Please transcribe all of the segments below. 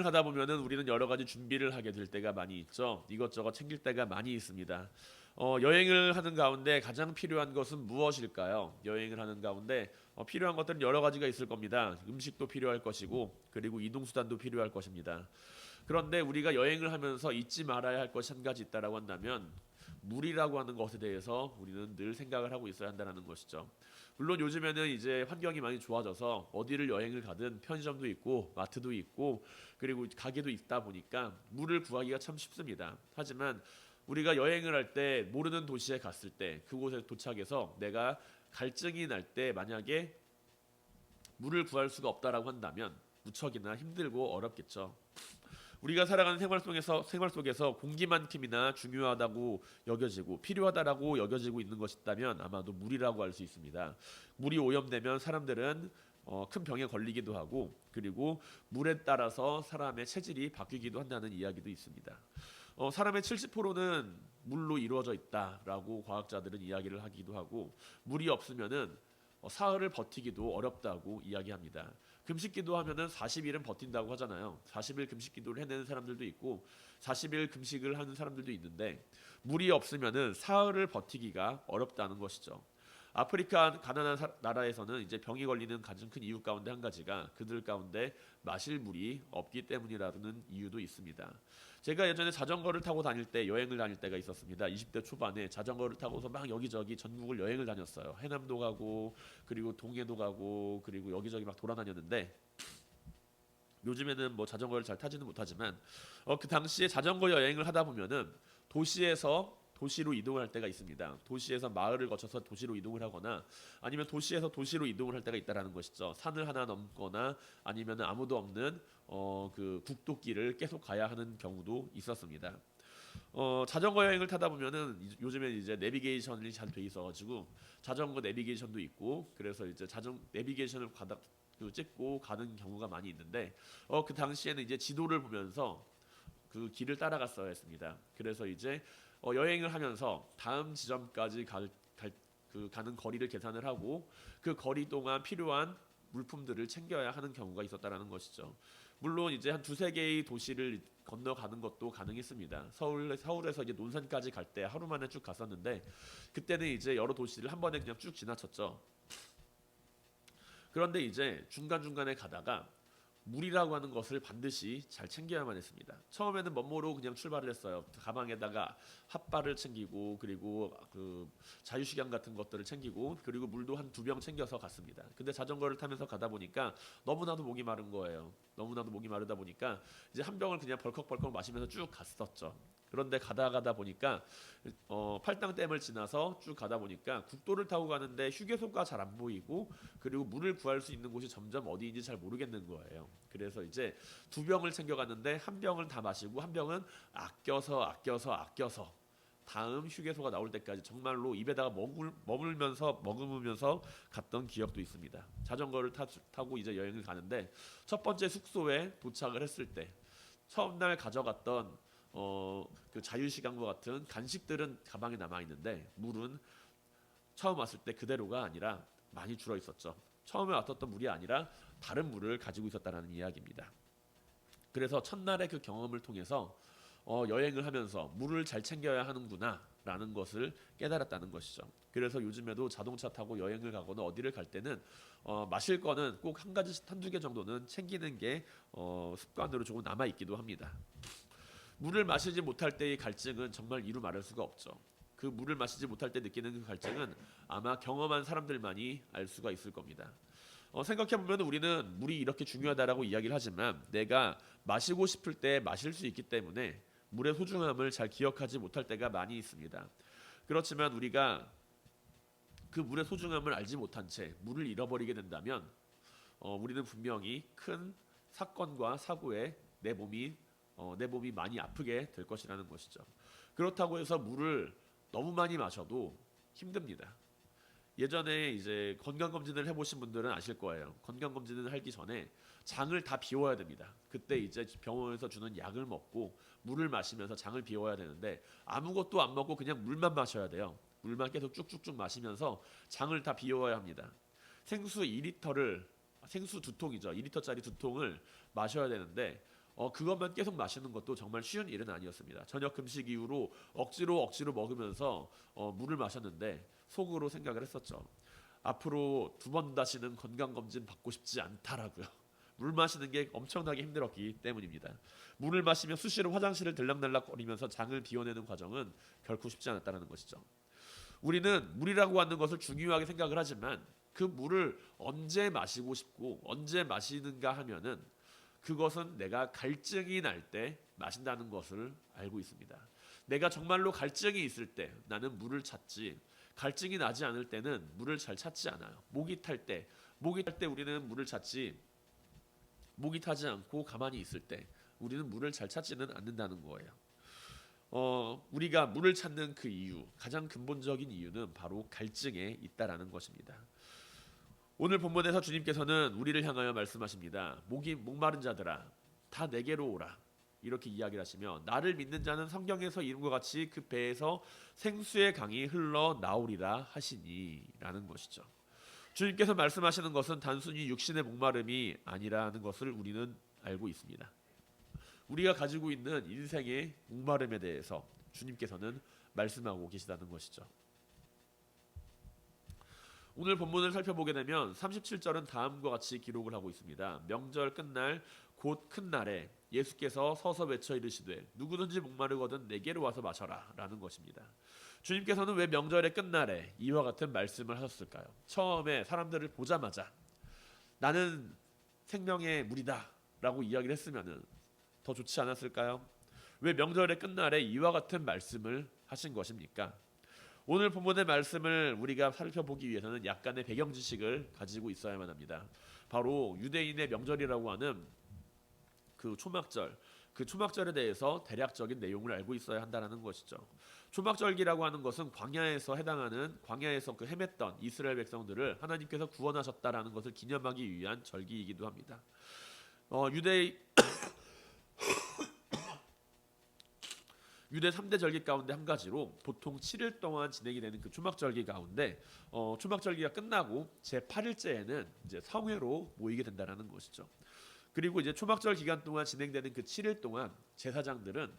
여행을 하다 보면은 우리는 여러 가지 준비를 하게 될 때가 많이 있죠. 이것저것 챙길 때가 많이 있습니다. 여행을 하는 가운데 가장 필요한 것은 무엇일까요? 여행을 하는 가운데 필요한 것들은 여러 가지가 있을 겁니다. 음식도 필요할 것이고, 그리고 이동수단도 필요할 것입니다. 그런데 우리가 여행을 하면서 잊지 말아야 할 것이 한 가지 있다라고 한다면 물이라고 하는 것에 대해서 우리는 늘 생각을 하고 있어야 한다는 것이죠. 물론 요즘에는 이제 환경이 많이 좋아져서 어디를 여행을 가든 편의점도 있고 마트도 있고 그리고 가게도 있다 보니까 물을 구하기가 참 쉽습니다. 하지만 우리가 여행을 할 때 모르는 도시에 갔을 때 그곳에 도착해서 내가 갈증이 날 때 만약에 물을 구할 수가 없다라고 한다면 무척이나 힘들고 어렵겠죠. 우리가 살아가는 생활 속에서 공기만큼이나 중요하다고 여겨지고 필요하다라고 여겨지고 있는 것이 있다면 아마도 물이라고 할 수 있습니다. 물이 오염되면 사람들은 큰 병에 걸리기도 하고 그리고 물에 따라서 사람의 체질이 바뀌기도 한다는 이야기도 있습니다. 사람의 70%는 물로 이루어져 있다라고 과학자들은 이야기를 하기도 하고 물이 없으면은 사흘을 버티기도 어렵다고 이야기합니다. 금식기도 하면은 40일은 버틴다고 하잖아요. 40일 금식기도를 해내는 사람들도 있고 40일 금식을 하는 사람들도 있는데 물이 없으면은 사흘을 버티기가 어렵다는 것이죠. 아프리카 가난한 나라에서는 이제 병이 걸리는 가장 큰 이유 가운데 한 가지가 그들 가운데 마실 물이 없기 때문이라는 이유도 있습니다. 제가 예전에 자전거를 타고 다닐 때 여행을 다닐 때가 있었습니다. 20대 초반에 자전거를 타고서 막 여기저기 전국을 여행을 다녔어요. 해남도 가고 그리고 동해도 가고 그리고 여기저기 막 돌아다녔는데 요즘에는 뭐 자전거를 잘 타지는 못하지만 그 당시에 자전거 여행을 하다 보면은 도시에서 도시로 이동을 할 때가 있습니다. 도시에서 마을을 거쳐서 도시로 이동을 하거나 아니면 도시에서 도시로 이동을 할 때가 있다라는 것이죠. 산을 하나 넘거나 아니면 아무도 없는 그 국도길을 계속 가야 하는 경우도 있었습니다. 자전거 여행을 타다 보면은 요즘에 이제 내비게이션이 잘 돼 있어가지고 자전거 내비게이션도 있고 그래서 이제 자전 내비게이션을 가다 찍고 가는 경우가 많이 있는데 그 당시에는 이제 지도를 보면서 그 길을 따라갔어야 했습니다. 그래서 이제 여행을 하면서 다음 지점까지 가는 거리를 계산을 하고 그 거리 동안 필요한 물품들을 챙겨야 하는 경우가 있었다라는 것이죠. 물론 이제 한 두세 개의 도시를 건너가는 것도 가능했습니다. 서울에서 이제 논산까지 갈 때 하루 만에 쭉 갔었는데 그때는 이제 여러 도시를 한 번에 그냥 쭉 지나쳤죠. 그런데 이제 중간중간에 가다가 물이라고 하는 것을 반드시 잘 챙겨야만 했습니다. 처음에는 멋모르고 그냥 출발을 했어요. 가방에다가 핫바를 챙기고 그리고 그 자유식량 같은 것들을 챙기고 그리고 물도 한 2병 챙겨서 갔습니다. 근데 자전거를 타면서 가다 보니까 너무나도 목이 마른 거예요. 너무나도 목이 마르다 보니까 이제 한 병을 그냥 벌컥벌컥 마시면서 쭉 갔었죠. 그런데 가다 보니까 팔당댐을 지나서 쭉 가다 보니까 국도를 타고 가는데 휴게소가 잘 안 보이고 그리고 물을 구할 수 있는 곳이 점점 어디인지 잘 모르겠는 거예요. 그래서 이제 2병을 챙겨갔는데 한 병은 다 마시고 한 병은 아껴서 다음 휴게소가 나올 때까지 정말로 입에다가 머금으면서 갔던 기억도 있습니다. 자전거를 타고 이제 여행을 가는데 첫 번째 숙소에 도착을 했을 때 처음 날 가져갔던 그 자유시간과 같은 간식들은 가방에 남아 있는데 물은 처음 왔을 때 그대로가 아니라 많이 줄어 있었죠. 처음에 왔었던 물이 아니라 다른 물을 가지고 있었다는 이야기입니다. 그래서 첫날의 그 경험을 통해서 여행을 하면서 물을 잘 챙겨야 하는구나라는 것을 깨달았다는 것이죠. 그래서 요즘에도 자동차 타고 여행을 가거나 어디를 갈 때는 마실 거는 꼭 한 가지, 한두 개 정도는 챙기는 게 습관으로 조금 남아 있기도 합니다. 물을 마시지 못할 때의 갈증은 정말 이루 말할 수가 없죠. 그 물을 마시지 못할 때 느끼는 그 갈증은 아마 경험한 사람들만이 알 수가 있을 겁니다. 생각해보면 우리는 물이 이렇게 중요하다라고 이야기를 하지만 내가 마시고 싶을 때 마실 수 있기 때문에 물의 소중함을 잘 기억하지 못할 때가 많이 있습니다. 그렇지만 우리가 그 물의 소중함을 알지 못한 채 물을 잃어버리게 된다면 우리는 분명히 큰 사건과 사고에 내 몸이 많이 아프게 될 것이라는 것이죠. 그렇다고 해서 물을 너무 많이 마셔도 힘듭니다. 예전에 이제 건강검진을 해보신 분들은 아실 거예요. 건강검진을 하기 전에 장을 다 비워야 됩니다. 그때 이제 병원에서 주는 약을 먹고 물을 마시면서 장을 비워야 되는데 아무것도 안 먹고 그냥 물만 마셔야 돼요. 물만 계속 쭉쭉쭉 마시면서 장을 다 비워야 합니다. 생수 2리터를 생수 2통이죠. 2리터짜리 2통을 마셔야 되는데 그것만 계속 마시는 것도 정말 쉬운 일은 아니었습니다. 저녁 금식 이후로 억지로 먹으면서 물을 마셨는데 속으로 생각을 했었죠. 앞으로 2번 다시는 건강검진 받고 싶지 않다라고요. 물 마시는 게 엄청나게 힘들었기 때문입니다. 물을 마시며 수시로 화장실을 들락날락거리면서 장을 비워내는 과정은 결코 쉽지 않았다는 것이죠. 우리는 물이라고 하는 것을 중요하게 생각을 하지만 그 물을 언제 마시고 싶고 언제 마시는가 하면은 그것은 내가 갈증이 날 때 마신다는 것을 알고 있습니다. 내가 정말로 갈증이 있을 때 나는 물을 찾지, 갈증이 나지 않을 때는 물을 잘 찾지 않아요. 목이 탈 때 우리는 물을 찾지, 목이 타지 않고 가만히 있을 때 우리는 물을 잘 찾지는 않는다는 거예요. 우리가 물을 찾는 그 이유, 가장 근본적인 이유는 바로 갈증에 있다라는 것입니다. 오늘 본문에서 주님께서는 우리를 향하여 말씀하십니다. 목마른 자들아, 다 내게로 오라. 이렇게 이야기를 하시며 나를 믿는 자는 성경에서 이름과 같이 그 배에서 생수의 강이 흘러 나오리라 하시니라는 것이죠. 주님께서 말씀하시는 것은 단순히 육신의 목마름이 아니라는 것을 우리는 알고 있습니다. 우리가 가지고 있는 인생의 목마름에 대해서 주님께서는 말씀하고 계시다는 것이죠. 오늘 본문을 살펴보게 되면 37절은 다음과 같이 기록을 하고 있습니다. 명절 끝날 곧 큰 날에 예수께서 서서 외쳐 이르시되 누구든지 목마르거든 내게로 와서 마셔라 라는 것입니다. 주님께서는 왜 명절의 끝날에 이와 같은 말씀을 하셨을까요? 처음에 사람들을 보자마자 나는 생명의 물이다 라고 이야기를 했으면 더 좋지 않았을까요? 왜 명절의 끝날에 이와 같은 말씀을 하신 것입니까? 오늘 본문의 말씀을 우리가 살펴보기 위해서는 약간의 배경 지식을 가지고 있어야만 합니다. 바로 유대인의 명절이라고 하는 그 초막절에 대해서 대략적인 내용을 알고 있어야 한다는 것이죠. 초막절기라고 하는 것은 광야에서 그 헤맸던 이스라엘 백성들을 하나님께서 구원하셨다라는 것을 기념하기 위한 절기이기도 합니다. 유대 3대 절기 가운데 한 가지로 보통 7일 동안 진행이 되는 그 초막절기 가운데 초막절기가 끝나고 제 8일째에는 이제 성회로 모이게 된다는 것이죠. 그리고 이제 초막절 기간 동안 진행되는 그 7일 동안 제사장들은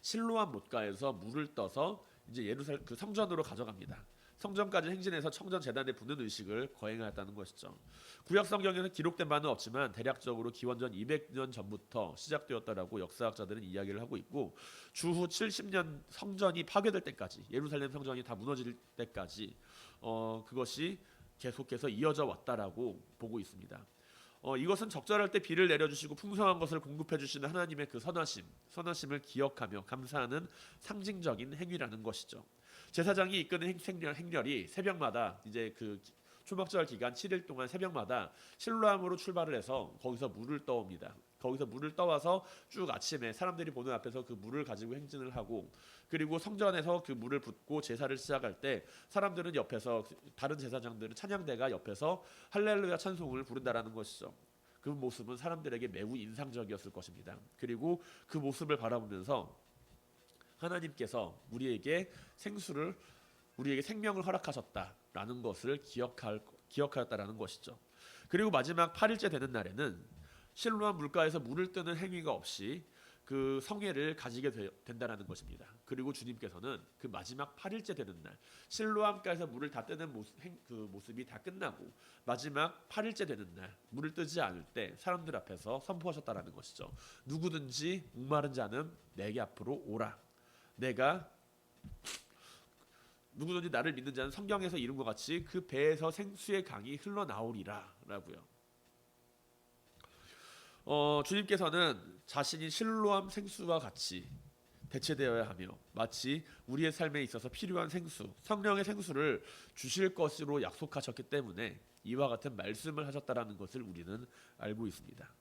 실로암 못가에서 물을 떠서 이제 예루살렘 그 성전으로 가져갑니다. 성전까지 행진해서 청전 제단에 붓는 의식을 거행하였다는 것이죠. 구약 성경에는 기록된 바는 없지만 대략적으로 기원전 200년 전부터 시작되었다라고 역사학자들은 이야기를 하고 있고 주후 70년 성전이 파괴될 때까지 예루살렘 성전이 다 무너질 때까지 그것이 계속해서 이어져 왔다라고 보고 있습니다. 이것은 적절할 때 비를 내려주시고 풍성한 것을 공급해 주시는 하나님의 그 선하심을 기억하며 감사하는 상징적인 행위라는 것이죠. 제사장이 이끄는 행렬이 새벽마다 이제 그 초막절 기간 7일 동안 새벽마다 실로암으로 출발을 해서 거기서 물을 떠옵니다. 거기서 물을 떠와서 쭉 아침에 사람들이 보는 앞에서 그 물을 가지고 행진을 하고 그리고 성전에서 그 물을 붓고 제사를 시작할 때 사람들은 옆에서 다른 제사장들은 찬양대가 옆에서 할렐루야 찬송을 부른다라는 것이죠. 그 모습은 사람들에게 매우 인상적이었을 것입니다. 그리고 그 모습을 바라보면서 하나님께서 우리에게 생명을 허락하셨다라는 것을 기억하였다라는 것이죠. 그리고 마지막 8일째 되는 날에는 실로암 물가에서 물을 뜨는 행위가 없이 그 성회를 가지게 된다라는 것입니다. 그리고 주님께서는 그 마지막 8일째 되는 날 실로암가에서 물을 다 뜨는 그 모습이 다 끝나고 마지막 8일째 되는 날 물을 뜨지 않을 때 사람들 앞에서 선포하셨다라는 것이죠. 누구든지 목마른 자는 내게 앞으로 오라. 누구든지 나를 믿는 자는 성경에서 이름과 같이 그 배에서 생수의 강이 흘러나오리라 라고요. 주님께서는 자신이 실로암 생수와 같이 대체되어야 하며 마치 우리의 삶에 있어서 필요한 성령의 생수를 주실 것으로 약속하셨기 때문에 이와 같은 말씀을 하셨다라는 것을 우리는 알고 있습니다.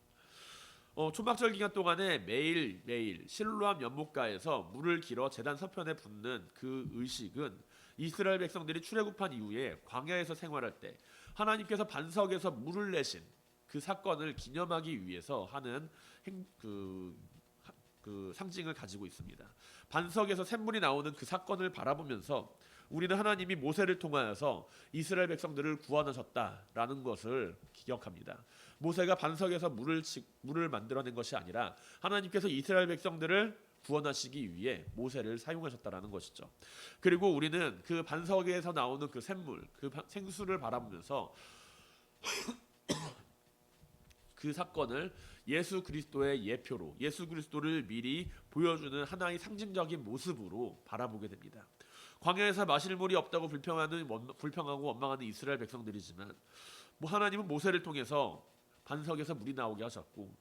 초막절 기간 동안에 매일 실로암 연못가에서 물을 길어 제단 서편에 붓는 그 의식은 이스라엘 백성들이 출애굽한 이후에 광야에서 생활할 때 하나님께서 반석에서 물을 내신 그 사건을 기념하기 위해서 하는 그 상징을 가지고 있습니다. 반석에서 샘물이 나오는 그 사건을 바라보면서 우리는 하나님이 모세를 통하여서 이스라엘 백성들을 구원하셨다라는 것을 기억합니다. 모세가 반석에서 물을 만들어낸 것이 아니라 하나님께서 이스라엘 백성들을 구원하시기 위해 모세를 사용하셨다라는 것이죠. 그리고 우리는 그 반석에서 나오는 그 샘물, 그 생수를 바라보면서 그 사건을 예수 그리스도의 예표로, 예수 그리스도를 미리 보여주는 하나의 상징적인 모습으로 바라보게 됩니다. 광야에서 마실 물이 없다고 불평하고 원망하는 이스라엘 백성들이지만 하나님은 모세를 통해서 반석에서 물이 나오게 하셨고,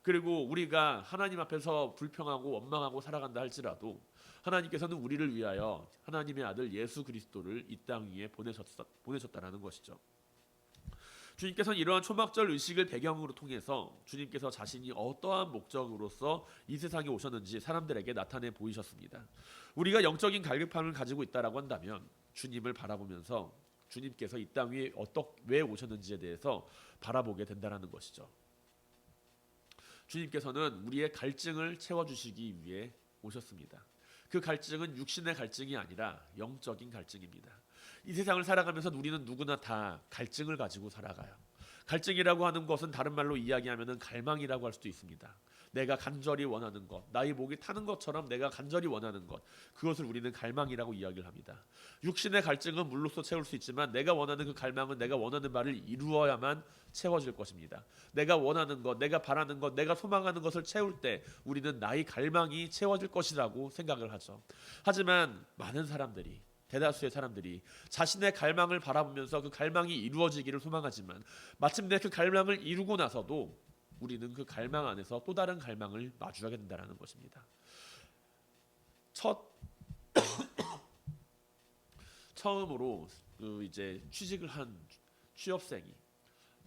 그리고 우리가 하나님 앞에서 불평하고 원망하고 살아간다 할지라도 하나님께서는 우리를 위하여 하나님의 아들 예수 그리스도를 이 땅 위에 보내셨다라는 것이죠. 주님께서는 이러한 초막절 의식을 배경으로 통해서 주님께서 자신이 어떠한 목적으로서 이 세상에 오셨는지 사람들에게 나타내 보이셨습니다. 우리가 영적인 갈급함을 가지고 있다라고 한다면 주님을 바라보면서 주님께서 이 땅 위에 왜 오셨는지에 대해서 바라보게 된다는 것이죠. 주님께서는 우리의 갈증을 채워주시기 위해 오셨습니다. 그 갈증은 육신의 갈증이 아니라 영적인 갈증입니다. 이 세상을 살아가면서 우리는 누구나 다 갈증을 가지고 살아가요. 갈증이라고 하는 것은 다른 말로 이야기하면 갈망이라고 할 수도 있습니다. 내가 간절히 원하는 것, 나의 목이 타는 것처럼 내가 간절히 원하는 것, 그것을 우리는 갈망이라고 이야기를 합니다. 육신의 갈증은 물로써 채울 수 있지만 내가 원하는 그 갈망은 내가 원하는 바를 이루어야만 채워질 것입니다. 내가 원하는 것, 내가 바라는 것, 내가 소망하는 것을 채울 때 우리는 나의 갈망이 채워질 것이라고 생각을 하죠. 하지만 많은 사람들이, 대다수의 사람들이 자신의 갈망을 바라보면서 그 갈망이 이루어지기를 소망하지만 마침내 그 갈망을 이루고 나서도 우리는 그 갈망 안에서 또 다른 갈망을 마주하게 된다는 것입니다. 처음으로 이제 취직을 한 취업생이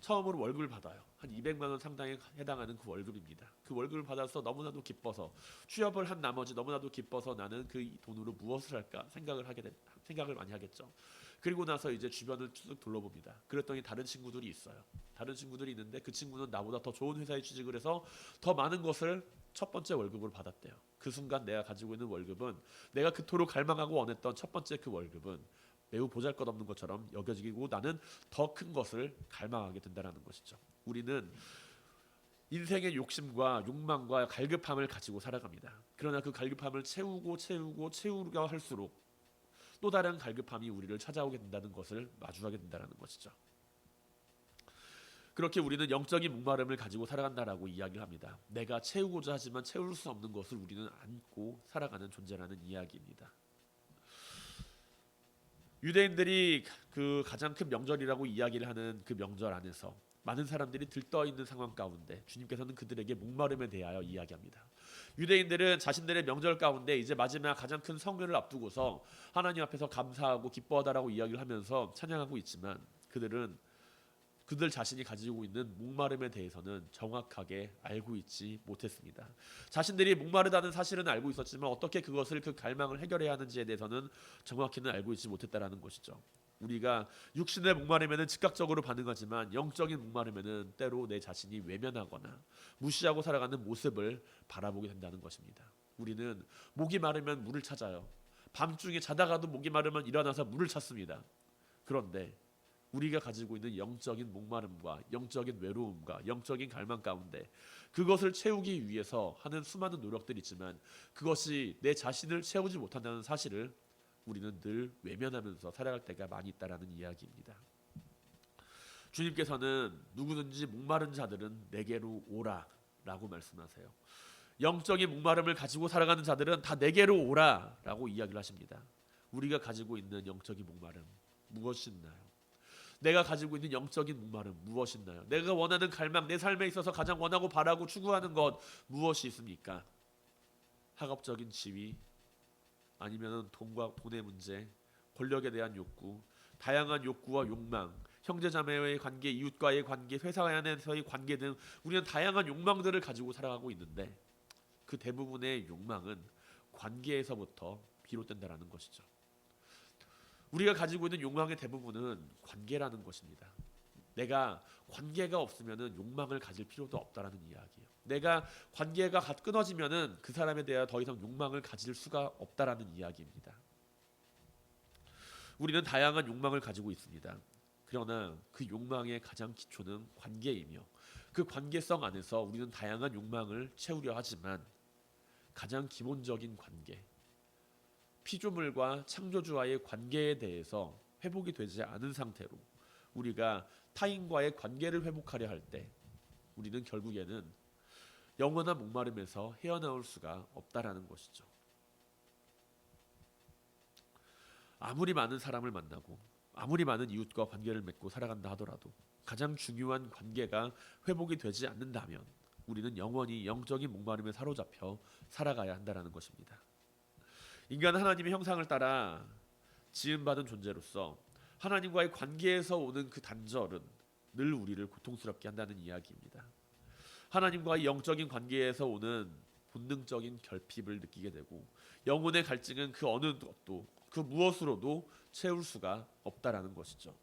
처음으로 월급을 받아요. 한 200만 원 상당에 해당하는 그 월급입니다. 그 월급을 받아서 너무나도 기뻐서, 취업을 한 나머지 너무나도 기뻐서 나는 그 돈으로 무엇을 할까 생각을 많이 하겠죠. 그리고 나서 이제 주변을 쭉 둘러봅니다. 그랬더니 다른 친구들이 있어요. 다른 친구들이 있는데 그 친구는 나보다 더 좋은 회사에 취직을 해서 더 많은 것을 첫 번째 월급으로 받았대요. 그 순간 내가 가지고 있는 월급은, 내가 그토록 갈망하고 원했던 첫 번째 그 월급은 매우 보잘것없는 것처럼 여겨지고 나는 더 큰 것을 갈망하게 된다는 것이죠. 우리는 인생의 욕심과 욕망과 갈급함을 가지고 살아갑니다. 그러나 그 갈급함을 채우려 할수록 또 다른 갈급함이 우리를 찾아오게 된다는 것을 마주하게 된다는 것이죠. 그렇게 우리는 영적인 목마름을 가지고 살아간다라고 이야기를 합니다. 내가 채우고자 하지만 채울 수 없는 것을 우리는 안고 살아가는 존재라는 이야기입니다. 유대인들이 그 가장 큰 명절이라고 이야기를 하는 그 명절 안에서 많은 사람들이 들떠 있는 상황 가운데 주님께서는 그들에게 목마름에 대하여 이야기합니다. 유대인들은 자신들의 명절 가운데 이제 마지막 가장 큰 성회를 앞두고서 하나님 앞에서 감사하고 기뻐하다라고 이야기를 하면서 찬양하고 있지만 그들 자신이 가지고 있는 목마름에 대해서는 정확하게 알고 있지 못했습니다. 자신들이 목마르다는 사실은 알고 있었지만 어떻게 그 갈망을 해결해야 하는지에 대해서는 정확히는 알고 있지 못했다라는 것이죠. 우리가 육신의 목마름에는 즉각적으로 반응하지만 영적인 목마름에는 때로 내 자신이 외면하거나 무시하고 살아가는 모습을 바라보게 된다는 것입니다. 우리는 목이 마르면 물을 찾아요. 밤중에 자다가도 목이 마르면 일어나서 물을 찾습니다. 그런데 우리가 가지고 있는 영적인 목마름과 영적인 외로움과 영적인 갈망 가운데 그것을 채우기 위해서 하는 수많은 노력들이 있지만 그것이 내 자신을 채우지 못한다는 사실을 우리는 늘 외면하면서 살아갈 때가 많이 있다라는 이야기입니다. 주님께서는 누구든지 목마른 자들은 내게로 오라라고 말씀하세요. 영적인 목마름을 가지고 살아가는 자들은 다 내게로 오라라고 이야기를 하십니다. 우리가 가지고 있는 영적인 목마름 무엇이 있나요? 내가 가지고 있는 영적인 목마름 무엇이 있나요? 내가 원하는 갈망, 내 삶에 있어서 가장 원하고 바라고 추구하는 것 무엇이 있습니까? 학업적인 지위, 아니면 돈의 문제, 권력에 대한 욕구, 다양한 욕구와 욕망, 형제자매와의 관계, 이웃과의 관계, 회사 안에서의 관계 등 우리는 다양한 욕망들을 가지고 살아가고 있는데 그 대부분의 욕망은 관계에서부터 비롯된다는 것이죠. 우리가 가지고 있는 욕망의 대부분은 관계라는 것입니다. 내가 관계가 없으면 욕망을 가질 필요도 없다라는 이야기예요. 내가 관계가 끊어지면 그 사람에 대해 더 이상 욕망을 가질 수가 없다라는 이야기입니다. 우리는 다양한 욕망을 가지고 있습니다. 그러나 그 욕망의 가장 기초는 관계이며 그 관계성 안에서 우리는 다양한 욕망을 채우려 하지만 가장 기본적인 관계, 피조물과 창조주와의 관계에 대해서 회복이 되지 않은 상태로 우리가 타인과의 관계를 회복하려 할 때 우리는 결국에는 영원한 목마름에서 헤어나올 수가 없다라는 것이죠. 아무리 많은 사람을 만나고 아무리 많은 이웃과 관계를 맺고 살아간다 하더라도 가장 중요한 관계가 회복이 되지 않는다면 우리는 영원히 영적인 목마름에 사로잡혀 살아가야 한다는 것입니다. 인간은 하나님의 형상을 따라 지음받은 존재로서 하나님과의 관계에서 오는 그 단절은 늘 우리를 고통스럽게 한다는 이야기입니다. 하나님과의 영적인 관계에서 오는 본능적인 결핍을 느끼게 되고 영혼의 갈증은 그 어느 것도 그 무엇으로도 채울 수가 없다라는 것이죠.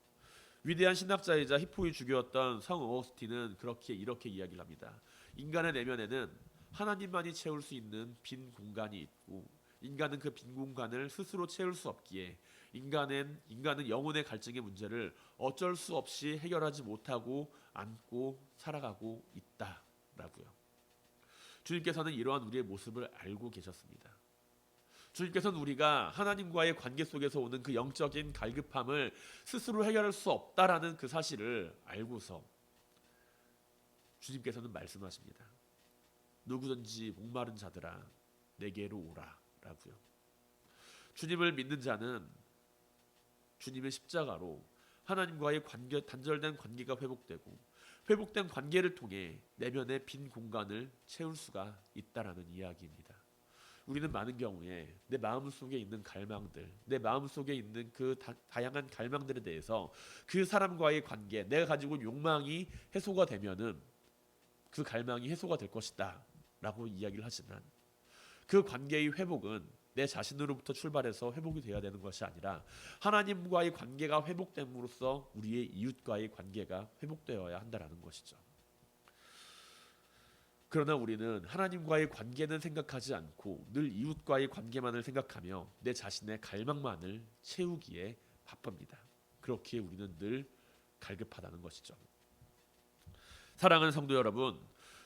위대한 신학자이자 히포의 주교였던 성 어거스틴은 이렇게 이야기를 합니다. 인간의 내면에는 하나님만이 채울 수 있는 빈 공간이 있고 인간은 그 빈 공간을 스스로 채울 수 없기에 인간은 영혼의 갈증의 문제를 어쩔 수 없이 해결하지 못하고 안고 살아가고 있다라고요. 주님께서는 이러한 우리의 모습을 알고 계셨습니다. 주님께서는 우리가 하나님과의 관계 속에서 오는 그 영적인 갈급함을 스스로 해결할 수 없다라는 그 사실을 알고서 주님께서는 말씀하십니다. 누구든지 목마른 자들아 내게로 오라 라고요. 주님을 믿는 자는 주님의 십자가로 하나님과의 단절된 관계가 회복된 관계를 통해 내면의 빈 공간을 채울 수가 있다라는 이야기입니다. 우리는 많은 경우에 내 마음속에 있는 갈망들, 내 마음속에 있는 그 다양한 갈망들에 대해서 그 사람과의 관계, 내가 가지고 있는 욕망이 해소가 되면은 그 갈망이 해소가 될 것이다 라고 이야기를 하지만 그 관계의 회복은 내 자신으로부터 출발해서 회복이 되어야 되는 것이 아니라 하나님과의 관계가 회복됨으로써 우리의 이웃과의 관계가 회복되어야 한다는 것이죠. 그러나 우리는 하나님과의 관계는 생각하지 않고 늘 이웃과의 관계만을 생각하며 내 자신의 갈망만을 채우기에 바쁩니다. 그렇기에 우리는 늘 갈급하다는 것이죠. 사랑하는 성도 여러분,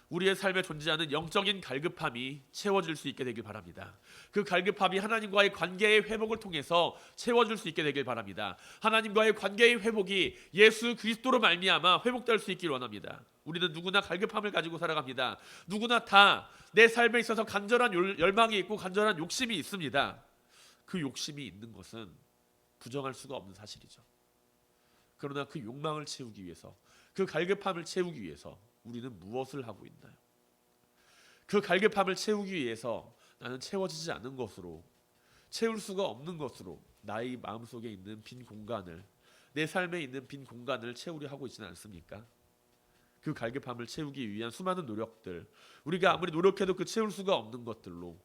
우리의 삶에 존재하는 영적인 갈급함이 채워질 수 있게 되길 바랍니다. 그 갈급함이 하나님과의 관계의 회복을 통해서 채워질 수 있게 되길 바랍니다. 하나님과의 관계의 회복이 예수 그리스도로 말미암아 회복될 수 있길 원합니다. 우리는 누구나 갈급함을 가지고 살아갑니다. 누구나 다 내 삶에 있어서 간절한 열망이 있고 간절한 욕심이 있습니다. 그 욕심이 있는 것은 부정할 수가 없는 사실이죠. 그러나 그 욕망을 채우기 위해서, 그 갈급함을 채우기 위해서 우리는 무엇을 하고 있나요? 그 갈급함을 채우기 위해서 나는 채워지지 않는 것으로, 채울 수가 없는 것으로 나의 마음속에 있는 빈 공간을, 내 삶에 있는 빈 공간을 채우려 하고 있지는 않습니까? 그 갈급함을 채우기 위한 수많은 노력들, 우리가 아무리 노력해도 그 채울 수가 없는 것들로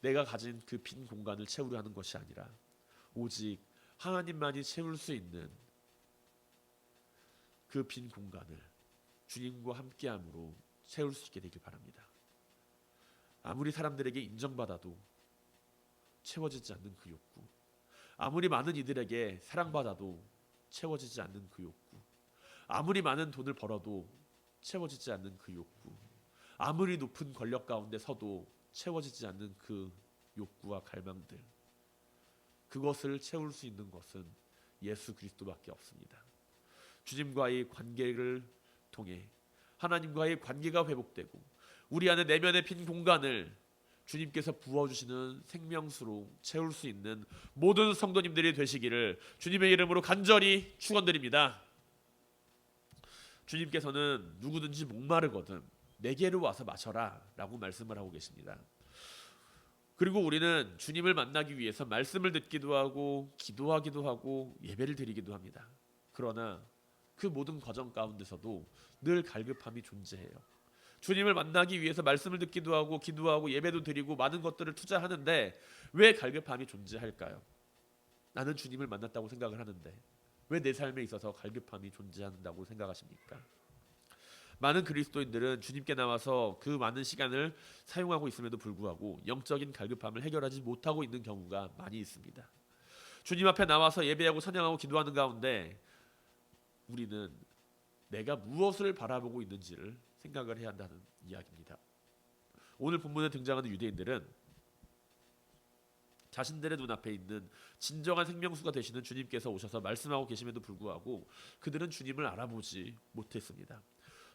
내가 가진 그 빈 공간을 채우려 하는 것이 아니라 오직 하나님만이 채울 수 있는 그 빈 공간을 주님과 함께함으로 채울 수 있게 되길 바랍니다. 아무리 사람들에게 인정받아도 채워지지 않는 그 욕구, 아무리 많은 이들에게 사랑받아도 채워지지 않는 그 욕구, 아무리 많은 돈을 벌어도 채워지지 않는 그 욕구, 아무리 높은 권력 가운데 서도 채워지지 않는 그 욕구와 갈망들, 그것을 채울 수 있는 것은 예수 그리스도밖에 없습니다. 주님과의 관계를 통해 하나님과의 관계가 회복되고 우리 안에 내면의 빈 공간을 주님께서 부어주시는 생명수로 채울 수 있는 모든 성도님들이 되시기를 주님의 이름으로 간절히 축원드립니다. 주님께서는 누구든지 목마르거든 내게로 와서 마셔라 라고 말씀을 하고 계십니다. 그리고 우리는 주님을 만나기 위해서 말씀을 듣기도 하고 기도하기도 하고 예배를 드리기도 합니다. 그러나 그 모든 과정 가운데서도 늘 갈급함이 존재해요. 주님을 만나기 위해서 말씀을 듣기도 하고 기도하고 예배도 드리고 많은 것들을 투자하는데 왜 갈급함이 존재할까요? 나는 주님을 만났다고 생각을 하는데 왜 내 삶에 있어서 갈급함이 존재한다고 생각하십니까? 많은 그리스도인들은 주님께 나와서 그 많은 시간을 사용하고 있음에도 불구하고 영적인 갈급함을 해결하지 못하고 있는 경우가 많이 있습니다. 주님 앞에 나와서 예배하고 찬양하고 기도하는 가운데 우리는 내가 무엇을 바라보고 있는지를 생각을 해야 한다는 이야기입니다. 오늘 본문에 등장하는 유대인들은 자신들의 눈앞에 있는 진정한 생명수가 되시는 주님께서 오셔서 말씀하고 계심에도 불구하고 그들은 주님을 알아보지 못했습니다.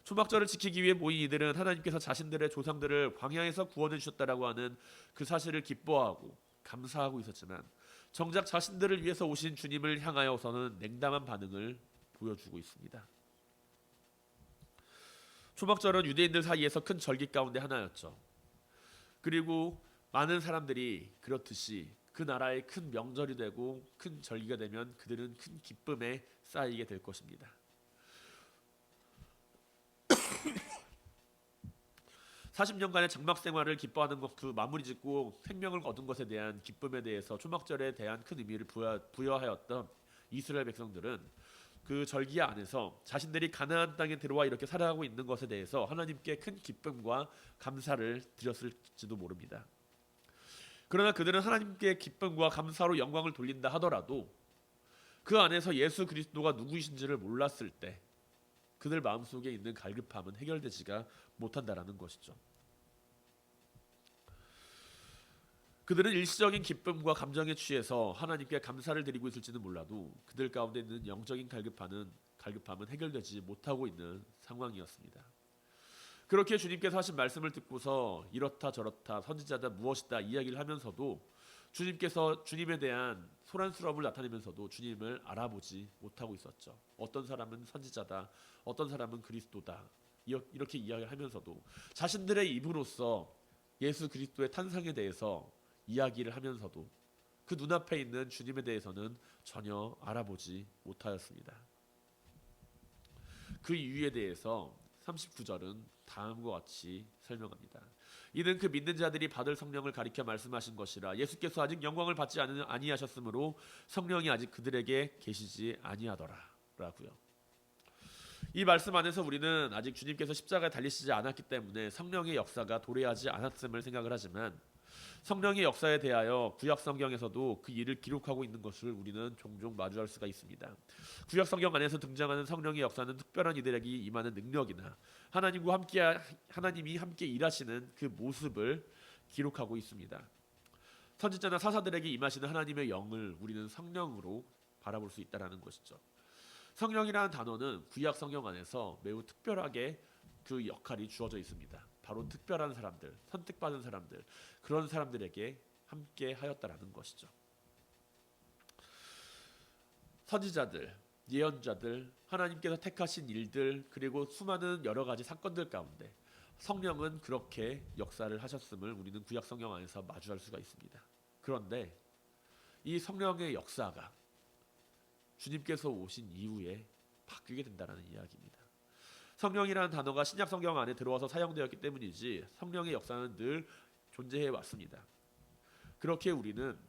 초막절을 지키기 위해 모인 이들은 하나님께서 자신들의 조상들을 광야에서 구원해 주셨다라고 하는 그 사실을 기뻐하고 감사하고 있었지만 정작 자신들을 위해서 오신 주님을 향하여서는 냉담한 반응을 보여주고 있습니다. 초막절은 유대인들 사이에서 큰 절기 가운데 하나였죠. 그리고 많은 사람들이 그렇듯이 그 나라의 큰 명절이 되고 큰 절기가 되면 그들은 큰 기쁨에 쌓이게 될 것입니다. 40년간의 장막 생활을 기뻐하는 것, 그 마무리 짓고 생명을 얻은 것에 대한 기쁨에 대해서 초막절에 대한 큰 의미를 부여하였던 이스라엘 백성들은 그 절기 안에서 자신들이 가나안 땅에 들어와 이렇게 살아가고 있는 것에 대해서 하나님께 큰 기쁨과 감사를 드렸을지도 모릅니다. 그러나 그들은 하나님께 기쁨과 감사로 영광을 돌린다 하더라도 그 안에서 예수 그리스도가 누구이신지를 몰랐을 때 그들 마음속에 있는 갈급함은 해결되지가 못한다라는 것이죠. 그들은 일시적인 기쁨과 감정에 취해서 하나님께 감사를 드리고 있을지는 몰라도 그들 가운데 있는 영적인 갈급함은 해결되지 못하고 있는 상황이었습니다. 그렇게 주님께서 하신 말씀을 듣고서 이렇다 저렇다 선지자다 무엇이다 이야기를 하면서도 주님께서 주님에 대한 소란스러움을 나타내면서도 주님을 알아보지 못하고 있었죠. 어떤 사람은 선지자다, 어떤 사람은 그리스도다 이렇게 이야기를 하면서도 자신들의 입으로써 예수 그리스도의 탄생에 대해서 이야기를 하면서도 그 눈앞에 있는 주님에 대해서는 전혀 알아보지 못하였습니다. 그 이유에 대해서 39절은 다음과 같이 설명합니다. 이는 그 믿는 자들이 받을 성령을 가리켜 말씀하신 것이라 예수께서 아직 영광을 받지 아니하셨으므로 성령이 아직 그들에게 계시지 아니하더라라고요. 이 말씀 안에서 우리는 아직 주님께서 십자가에 달리시지 않았기 때문에 성령의 역사가 도래하지 않았음을 생각을 하지만 성령의 역사에 대하여 구약 성경에서도 그 일을 기록하고 있는 것을 우리는 종종 마주할 수가 있습니다. 구약 성경 안에서 등장하는 성령의 역사는 특별한 이들에게 임하는 능력이나 하나님이 함께 일하시는 그 모습을 기록하고 있습니다. 선지자나 사사들에게 임하시는 하나님의 영을 우리는 성령으로 바라볼 수 있다라는 것이죠. 성령이라는 단어는 구약 성경 안에서 매우 특별하게 그 역할이 주어져 있습니다. 바로 특별한 사람들, 선택받은 사람들, 그런 사람들에게 함께 하였다라는 것이죠. 선지자들, 예언자들, 하나님께서 택하신 일들, 그리고 수많은 여러 가지 사건들 가운데 성령은 그렇게 역사를 하셨음을 우리는 구약 성경 안에서 마주할 수가 있습니다. 그런데 이 성령의 역사가 주님께서 오신 이후에 바뀌게 된다는 이야기입니다. 성령이라는 단어가 신약 성경 안에 들어와서 사용되었기 때문이지 성령의 역사는 늘 존재해 왔습니다. 그렇게 우리는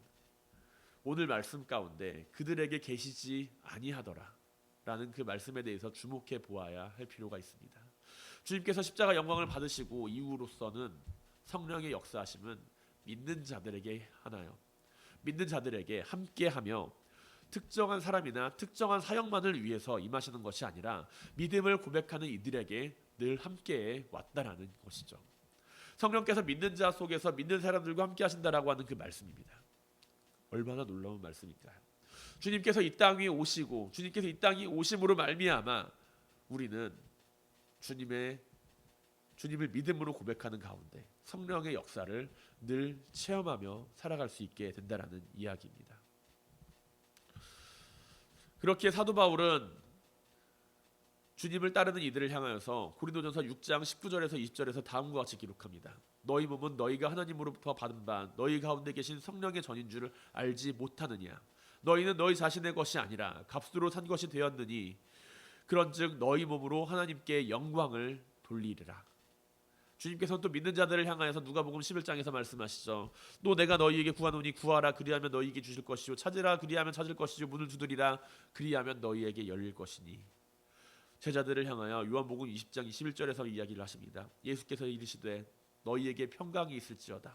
오늘 말씀 가운데 그들에게 계시지 아니하더라라는 그 말씀에 대해서 주목해 보아야 할 필요가 있습니다. 주님께서 십자가 영광을 받으시고 이후로서는 성령의 역사하심은 믿는 자들에게 하나요. 믿는 자들에게 함께하며 특정한 사람이나 특정한 사역만을 위해서 임하시는 것이 아니라 믿음을 고백하는 이들에게 늘 함께 왔다라는 것이죠. 성령께서 믿는 자 속에서 믿는 사람들과 함께 하신다라고 하는 그 말씀입니다. 얼마나 놀라운 말씀일까요? 주님께서 이 땅 위에 오시고 주님께서 이 땅에 오심으로 말미암아 우리는 주님을 믿음으로 고백하는 가운데 성령의 역사를 늘 체험하며 살아갈 수 있게 된다라는 이야기입니다. 그렇게 사도 바울은 주님을 따르는 이들을 향하여서 고린도전서 6장 19절에서 20절에서 다음과 같이 기록합니다. 너희 몸은 너희가 하나님으로부터 받은 바 너희 가운데 계신 성령의 전인 줄을 알지 못하느냐. 너희는 너희 자신의 것이 아니라 값으로 산 것이 되었느니 그런즉 너희 몸으로 하나님께 영광을 돌리리라. 주님께서는 또 믿는 자들을 향하여서 누가복음 11장에서 말씀하시죠. 또 내가 너희에게 구하노니 구하라 그리하면 너희에게 주실 것이요 찾으라 그리하면 찾을 것이요 문을 두드리라 그리하면 너희에게 열릴 것이니. 제자들을 향하여 요한복음 20장 21절에서 이야기를 하십니다. 예수께서 이르시되 너희에게 평강이 있을지어다.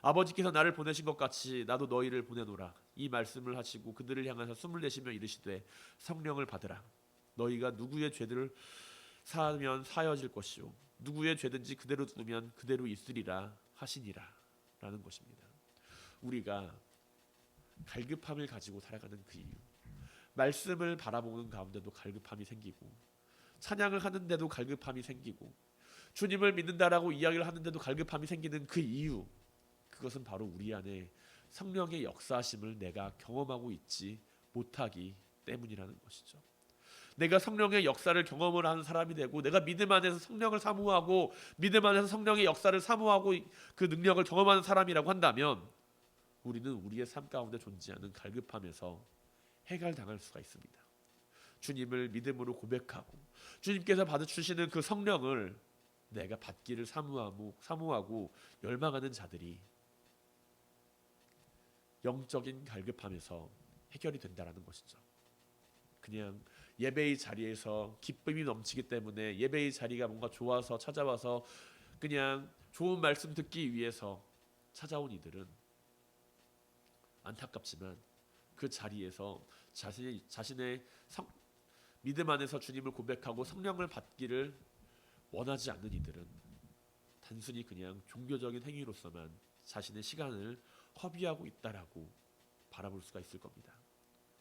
아버지께서 나를 보내신 것 같이 나도 너희를 보내노라. 이 말씀을 하시고 그들을 향하여 숨을 내쉬며 이르시되 성령을 받으라. 너희가 누구의 죄들을 사하면 사여질 것이요 누구의 죄든지 그대로 두면 그대로 있으리라 하시니라 라는 것입니다. 우리가 갈급함을 가지고 살아가는 그 이유, 말씀을 바라보는 가운데도 갈급함이 생기고, 찬양을 하는데도 갈급함이 생기고, 주님을 믿는다라고 이야기를 하는데도 갈급함이 생기는 그 이유, 그것은 바로 우리 안에 성령의 역사하심을 내가 경험하고 있지 못하기 때문이라는 것이죠. 내가 성령의 역사를 경험을 하는 사람이 되고, 내가 믿음 안에서 성령을 사모하고 믿음 안에서 성령의 역사를 사모하고 그 능력을 경험하는 사람이라고 한다면, 우리는 우리의 삶 가운데 존재하는 갈급함에서 해결당할 수가 있습니다. 주님을 믿음으로 고백하고 주님께서 받아주시는 그 성령을 내가 받기를 사모하고 열망하는 자들이 영적인 갈급함에서 해결이 된다라는 것이죠. 그냥 예배의 자리에서 기쁨이 넘치기 때문에 예배의 자리가 뭔가 좋아서 찾아와서 그냥 좋은 말씀 듣기 위해서 찾아온 이들은 안타깝지만 그 자리에서 자신의 믿음 안에서 주님을 고백하고 성령을 받기를 원하지 않는 이들은 단순히 그냥 종교적인 행위로서만 자신의 시간을 허비하고 있다라고 바라볼 수가 있을 겁니다.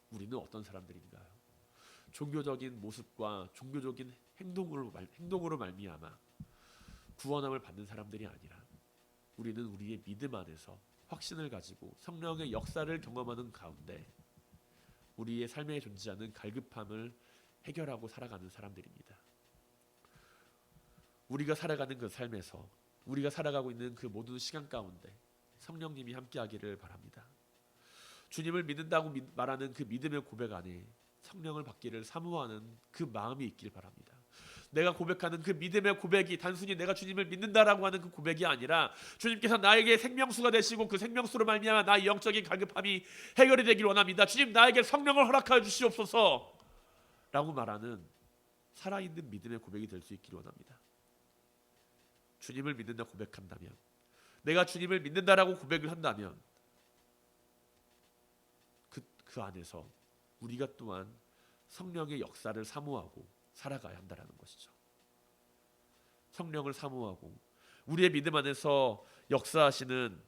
우리는 어떤 사람들인가요? 종교적인 모습과 종교적인 행동으로 말미암아 구원함을 받는 사람들이 아니라, 우리는 우리의 믿음 안에서 확신을 가지고 성령의 역사를 경험하는 가운데 우리의 삶에 존재하는 갈급함을 해결하고 살아가는 사람들입니다. 우리가 살아가는 그 삶에서, 우리가 살아가고 있는 그 모든 시간 가운데 성령님이 함께하기를 바랍니다. 주님을 믿는다고 말하는 그 믿음의 고백 안에 성령을 받기를 사모하는 그 마음이 있길 바랍니다. 내가 고백하는 그 믿음의 고백이 단순히 내가 주님을 믿는다라고 하는 그 고백이 아니라, 주님께서 나에게 생명수가 되시고 그 생명수로 말미암아 나의 영적인 갈급함이 해결이 되길 원합니다. 주님, 나에게 성령을 허락하여 주시옵소서 라고 말하는 살아있는 믿음의 고백이 될 수 있기를 원합니다. 주님을 믿는다 고백한다면, 내가 주님을 믿는다라고 고백을 한다면 그 안에서 우리가 또한 성령의 역사를 사모하고 살아가야 한다는 것이죠. 성령을 사모하고 우리의 믿음 안에서 역사하시는,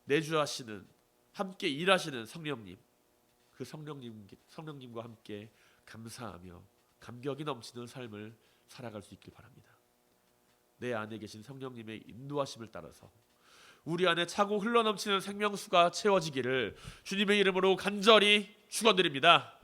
내주하시는, 함께 일하시는 성령님, 그 성령님과 함께 감사하며 감격이 넘치는 삶을 살아갈 수 있길 바랍니다. 내 안에 계신 성령님의 인도하심을 따라서 우리 안에 차고 흘러넘치는 생명수가 채워지기를 주님의 이름으로 간절히 축원드립니다.